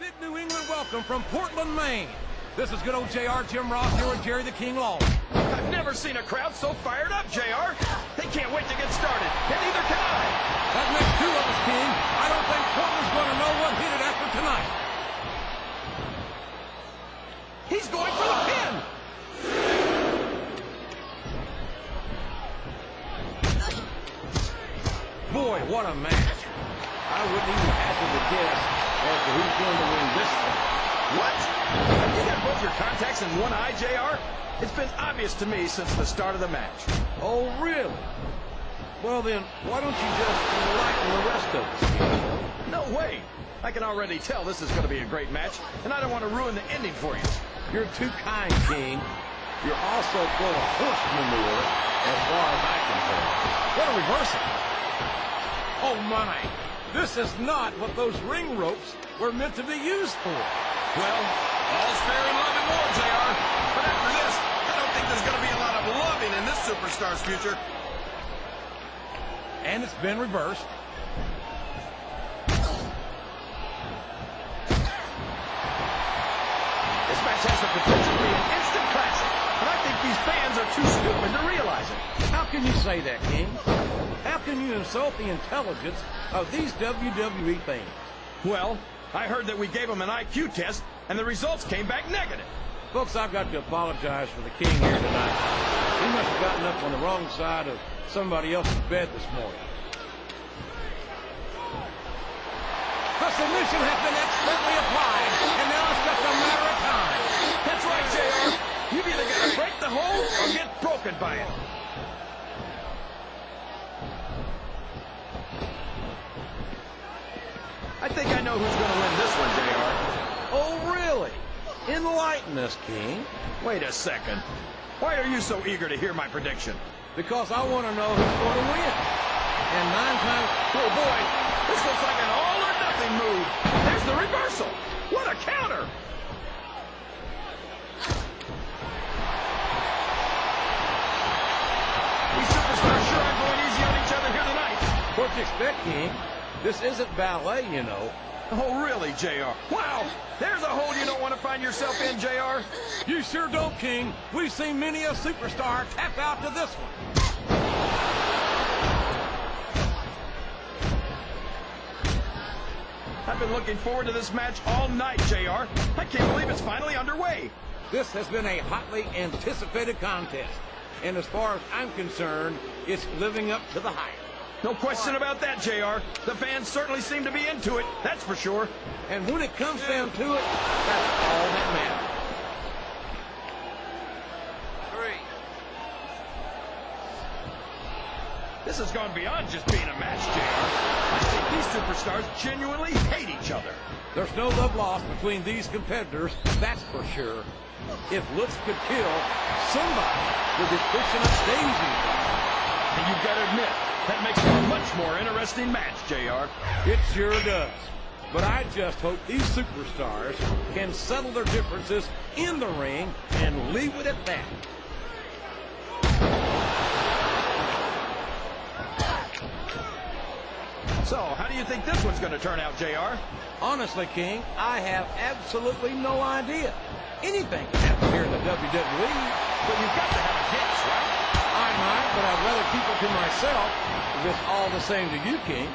big New England welcome from Portland, Maine. This is good old JR, Jim Ross here with Jerry the King Law. I've never seen a crowd so fired up, JR. They can't wait to get started, and neither can I. That makes two of us, King. I don't think Portland's going to know what hit it after tonight. He's going for the pin. Boy, what a match. I wouldn't even hazard a guess as to who's going to win this thing. What? Have you got both your contacts in one eye, JR? It's been obvious to me since the start of the match. Oh, really? Well, then, why don't you just enlighten the rest of us? No way. I can already tell this is going to be a great match, and I don't want to ruin the ending for you. You're too kind, King. You're also full of horse manure, as far as I can tell. What a reversal. Oh, my. This is not what those ring ropes were meant to be used for. Well, all's fair in love and war, JR. But after this, I don't think there's going to be a lot of loving in this superstar's future. And it's been reversed. This match has the potential to be an instant classic, but I think these fans are too stupid to realize it. How can you say that, King? How can you insult the intelligence of these WWE fans? Well, I heard that we gave them an IQ test, and the results came back negative. Folks, I've got to apologize for the King here tonight. He must have gotten up on the wrong side of somebody else's bed this morning. The submission has been expertly applied, and now it's just a matter of time. That's right, JR. You've either got to break the hold or get broken by it. I think I know who's going to win this one, JR. Oh, really? Enlighten us, King. Wait a second. Why are you so eager to hear my prediction? Because I want to know who's going to win. And 9 times... Oh, boy. This looks like an all-or-nothing move. There's the reversal. What a counter. These superstars sure are going easy on each other here tonight. What do you expect, King? This isn't ballet, you know. Oh, really, JR? Wow, there's a hole you don't want to find yourself in, JR. You sure don't, King. We've seen many a superstar tap out to this one. I've been looking forward to this match all night, JR. I can't believe it's finally underway. This has been a hotly anticipated contest. And as far as I'm concerned, it's living up to the hype. No question about that, JR. The fans certainly seem to be into it, that's for sure. And when it comes down to it, that's all that matters. 3. This has gone beyond just being a match, JR. I think these superstars genuinely hate each other. There's no love lost between these competitors, that's for sure. If looks could kill, somebody would be pushing up daisies. And you've got to admit, that makes it a much more interesting match, JR. It sure does. But I just hope these superstars can settle their differences in the ring and leave it at that. So, how do you think this one's going to turn out, JR? Honestly, King, I have absolutely no idea. Anything can happen here in the WWE. But you've got to have a guess, right? I might, but I'd rather keep it to myself if it's all the same to you, King.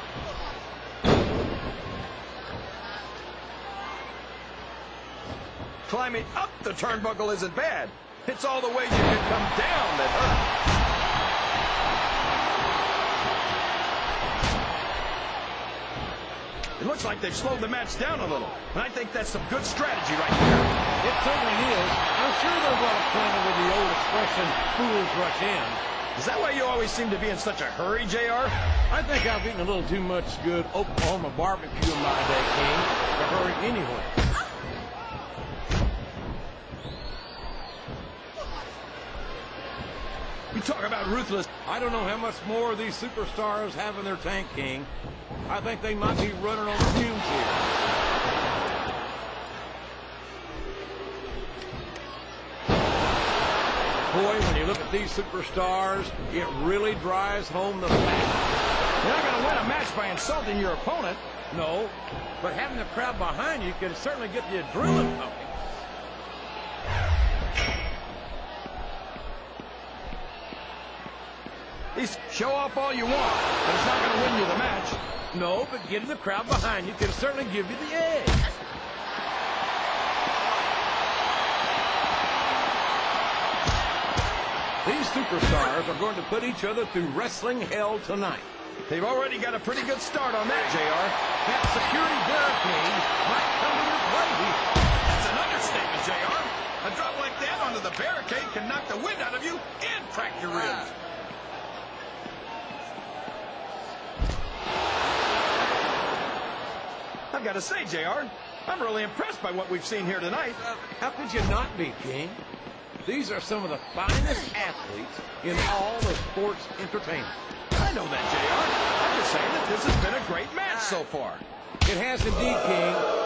Climbing up the turnbuckle isn't bad. It's all the ways you can come down that hurt. It looks like they've slowed the match down a little, and I think that's some good strategy right there. It certainly is. I'm sure they're well acquainted with the old expression, fools rush in. Is that why you always seem to be in such a hurry, JR? I think I've eaten a little too much good Oklahoma barbecue in my day, King, to hurry anywhere. You talk about ruthless. I don't know how much more these superstars have in their tank, King. I think they might be running on fumes here. Boy, when you look at these superstars, it really drives home the fact. You're not going to win a match by insulting your opponent. No, but having the crowd behind you can certainly get the adrenaline pumping. Show off all you want, but it's not going to win you the match. No, but getting the crowd behind you can certainly give you the edge. These superstars are going to put each other through wrestling hell tonight. They've already got a pretty good start on that, JR. That security barricade might come into play here. That's an understatement, JR. A drop like that onto the barricade can knock the wind out of you and crack your ribs. I've got to say, JR, I'm really impressed by what we've seen here tonight. How could you not be, King? These are some of the finest athletes in all of sports entertainment. I know that, JR. I'm just saying that this has been a great match so far. It has indeed, King.